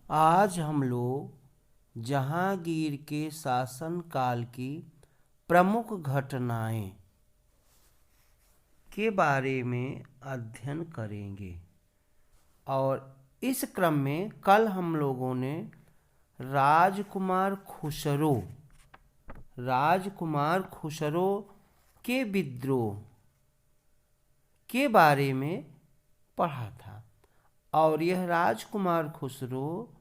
आज हम लोग जहांगीर के शासनकाल की प्रमुख घटनाएं के बारे में अध्ययन करेंगे। और इस क्रम में कल हम लोगों ने राजकुमार खुसरो के विद्रोह के बारे में पढ़ा था। और यह राजकुमार खुसरो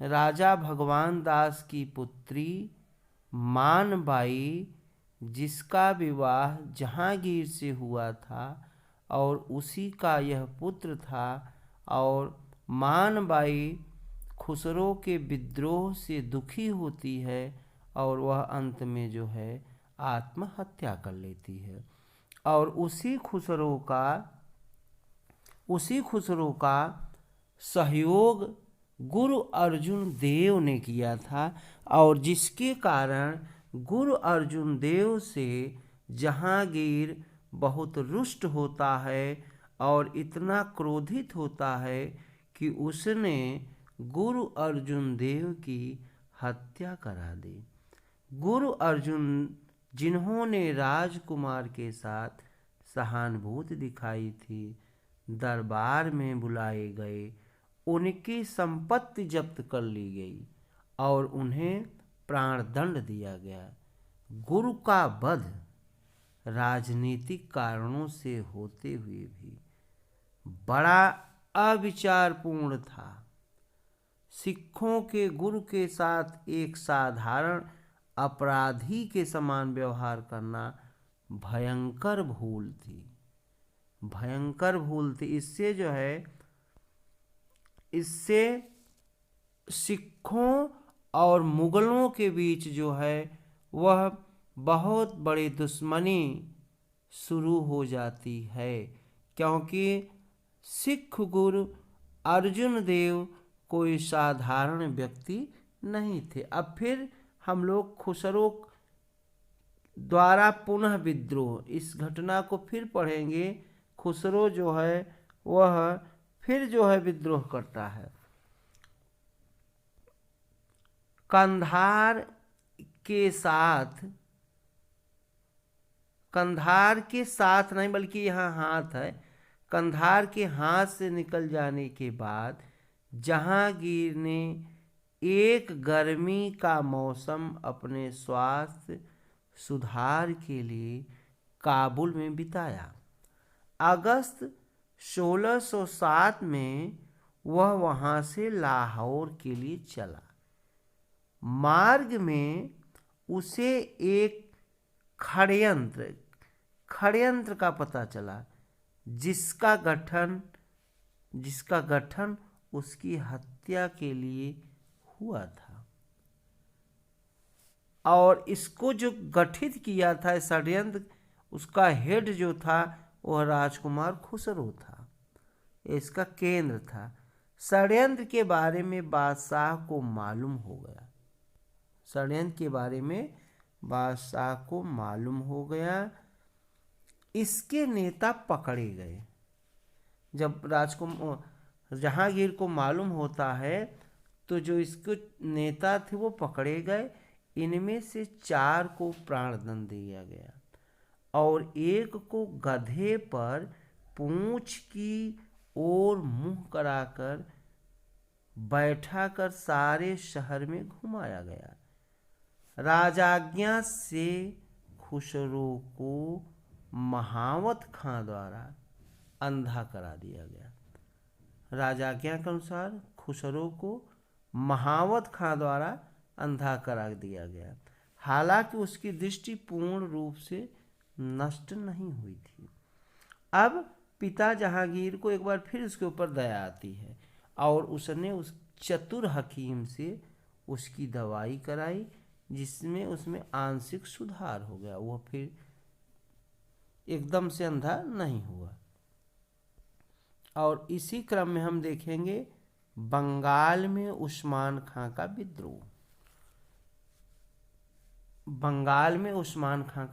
राजा भगवान दास की पुत्री मानबाई, जिसका विवाह जहांगीर से हुआ था, और उसी का यह पुत्र था। और मानबाई खुसरो के विद्रोह से दुखी होती है और वह अंत में जो है आत्महत्या कर लेती है। और उसी खुसरो का सहयोग गुरु अर्जुन देव ने किया था, और जिसके कारण गुरु अर्जुन देव से जहांगीर बहुत रुष्ट होता है और इतना क्रोधित होता है कि उसने गुरु अर्जुन देव की हत्या करा दी। गुरु अर्जुन, जिन्होंने राजकुमार के साथ सहानुभूति दिखाई थी, दरबार में बुलाए गए, उनकी संपत्ति जब्त कर ली गई और उन्हें प्राणदंड दिया गया। गुरु का वध राजनीतिक कारणों से होते हुए भी बड़ा अविचारपूर्ण था। सिखों के गुरु के साथ एक साधारण अपराधी के समान व्यवहार करना भयंकर भूल थी। इससे सिखों और मुगलों के बीच जो है वह बहुत बड़ी दुश्मनी शुरू हो जाती है, क्योंकि सिख गुरु अर्जुन देव कोई साधारण व्यक्ति नहीं थे। अब फिर हम लोग खुसरो द्वारा पुनः विद्रोह, इस घटना को फिर पढ़ेंगे। खुसरो जो है वह फिर जो है विद्रोह करता है। कंधार के साथ नहीं, बल्कि यहाँ हाथ है। कंधार के हाथ से निकल जाने के बाद जहांगीर ने एक गर्मी का मौसम अपने स्वास्थ्य सुधार के लिए काबुल में बिताया। अगस्त 1607 में वह वहां से लाहौर के लिए चला। मार्ग में उसे एक षड्यंत्र का पता चला, जिसका गठन उसकी हत्या के लिए हुआ था। और इसको जो गठित किया था षड्यंत्र, उसका हेड जो था वह राजकुमार खुसरो था, इसका केंद्र था। षड्यंत्र के बारे में बादशाह को मालूम हो गया। इसके नेता पकड़े गए। जब जहांगीर को मालूम होता है तो जो इसके नेता थे वो पकड़े गए। इनमें से 4 को प्राणदंड दिया गया और एक को गधे पर पूंछ की ओर मुंह कराकर बैठाकर सारे शहर में घुमाया गया। राजाज्ञा से खुसरो को महावत खां द्वारा अंधा करा दिया गया। राजाज्ञा के अनुसार खुसरो को महावत खां द्वारा अंधा करा दिया गया। हालांकि उसकी दृष्टि पूर्ण रूप से नष्ट नहीं हुई थी। अब पिता जहांगीर को एक बार फिर उसके ऊपर दया आती है और उसने उस चतुर हकीम से उसकी दवाई कराई, जिसमें उसमें आंशिक सुधार हो गया। वह फिर एकदम से अंधा नहीं हुआ। और इसी क्रम में हम देखेंगे बंगाल में उस्मान खां का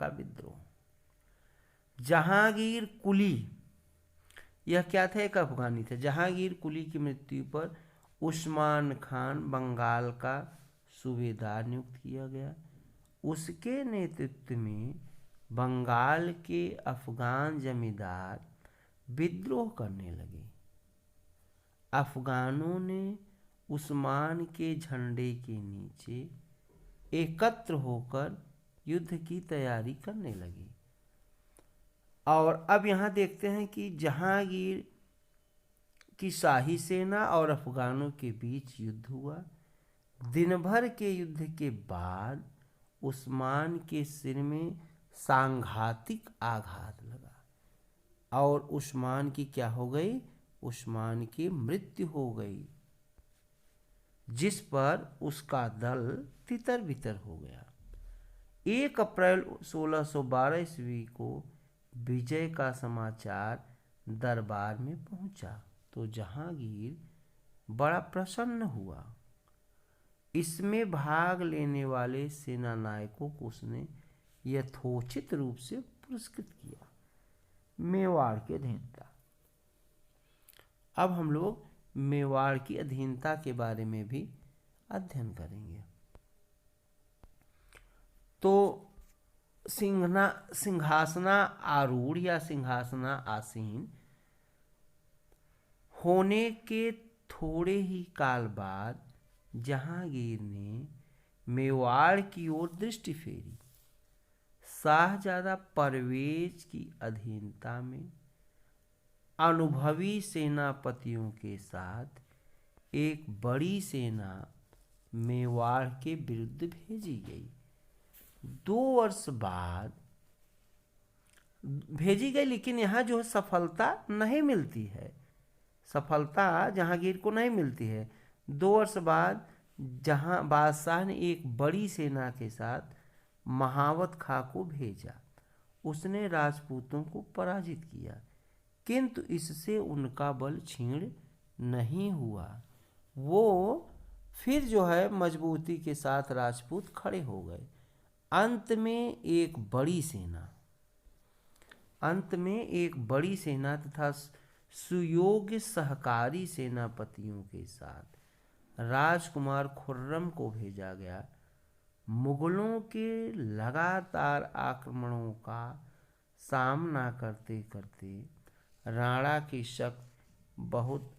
विद्रोह। जहांगीर कुली, यह क्या था, एक अफगानी थे। जहांगीर कुली की मृत्यु पर उस्मान खान बंगाल का सूबेदार नियुक्त किया गया। उसके नेतृत्व में बंगाल के अफगान जमींदार विद्रोह करने लगे। अफगानों ने उस्मान के झंडे के नीचे एकत्र होकर युद्ध की तैयारी करने लगे। और अब यहाँ देखते हैं कि जहांगीर की शाही सेना और अफगानों के बीच युद्ध हुआ। दिन भर के युद्ध के बाद उस्मान के सिर में सांघातिक आघात लगा और उस्मान की क्या हो गई? उस्मान की मृत्यु हो गई, जिस पर उसका दल तितर बितर हो गया। 1 अप्रैल 1612 ईस्वी को विजय का समाचार दरबार में पहुंचा तो जहांगीर बड़ा प्रसन्न हुआ। इसमें भाग लेने वाले सेना नायकों को उसने यथोचित रूप से पुरस्कृत किया। मेवाड़ की अधीनता। अब हम लोग मेवाड़ की अधीनता के बारे में भी अध्ययन करेंगे। तो सिंहासना आरूढ़ या सिंहासना आसीन होने के थोड़े ही काल बाद जहांगीर ने मेवाड़ की ओर दृष्टि फेरी। शाहजादा परवेज की अधीनता में अनुभवी सेनापतियों के साथ एक बड़ी सेना मेवाड़ के विरुद्ध भेजी गई। 2 वर्ष बाद भेजी गई, लेकिन यहाँ जो सफलता नहीं मिलती है, सफलता जहांगीर को नहीं मिलती है। 2 वर्ष बाद जहां बादशाह ने एक बड़ी सेना के साथ महावत खां को भेजा। उसने राजपूतों को पराजित किया, किंतु इससे उनका बल क्षीण नहीं हुआ। वो फिर जो है मजबूती के साथ राजपूत खड़े हो गए। अंत में एक बड़ी सेना तथा सुयोग्य सहकारी सेनापतियों के साथ राजकुमार खुर्रम को भेजा गया। मुगलों के लगातार आक्रमणों का सामना करते करते राणा की शक्ति बहुत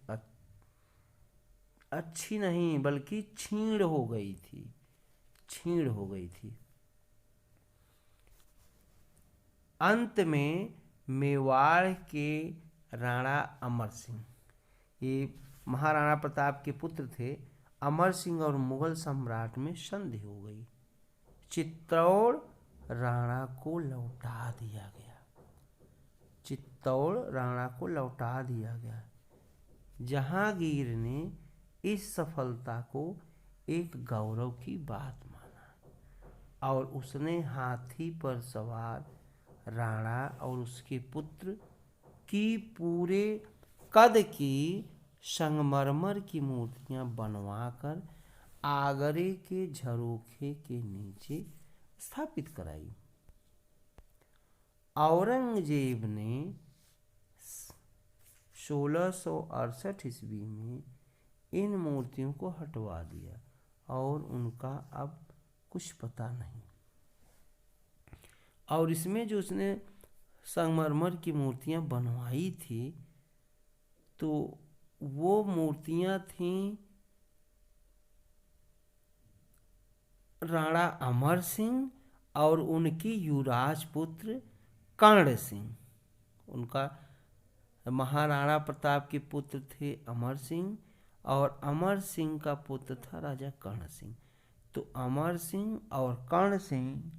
अच्छी नहीं बल्कि क्षीण हो गई थी। अंत में मेवाड़ के राणा अमर सिंह, ये महाराणा प्रताप के पुत्र थे, अमर सिंह और मुगल सम्राट में संधि हो गई। चित्तौड़ राणा को लौटा दिया गया। जहांगीर ने इस सफलता को एक गौरव की बात माना और उसने हाथी पर सवार राणा और उसके पुत्र की पूरे कद की संगमरमर की मूर्तियां बनवाकर आगरे के झरोखे के नीचे स्थापित कराई। औरंगजेब ने 1668 ईस्वी में इन मूर्तियों को हटवा दिया और उनका अब कुछ पता नहीं। और इसमें जो उसने संगमरमर की मूर्तियां बनवाई थी तो वो मूर्तियां थीं राणा अमर सिंह और उनके युवराज पुत्र कर्ण सिंह। उनका महाराणा प्रताप के पुत्र थे अमर सिंह और अमर सिंह का पुत्र था राजा कर्ण सिंह। तो अमर सिंह और कर्ण सिंह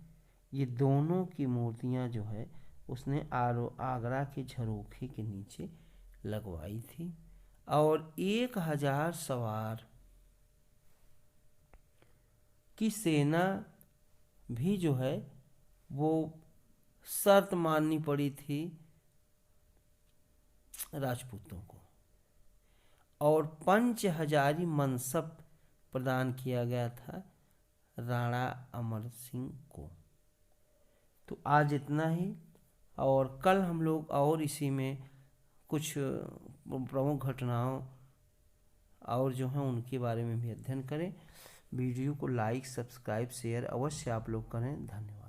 ये दोनों की मूर्तियां जो है उसने आगरा के झरोखे के नीचे लगवाई थी। और 1000 सवार की सेना भी जो है वो शर्त माननी पड़ी थी राजपूतों को और 5000 मनसब प्रदान किया गया था राणा अमर सिंह को। तो आज इतना ही, और कल हम लोग और इसी में कुछ प्रमुख घटनाओं और जो है उनके बारे में भी अध्ययन करें। वीडियो को लाइक, सब्सक्राइब, शेयर अवश्य आप लोग करें। धन्यवाद।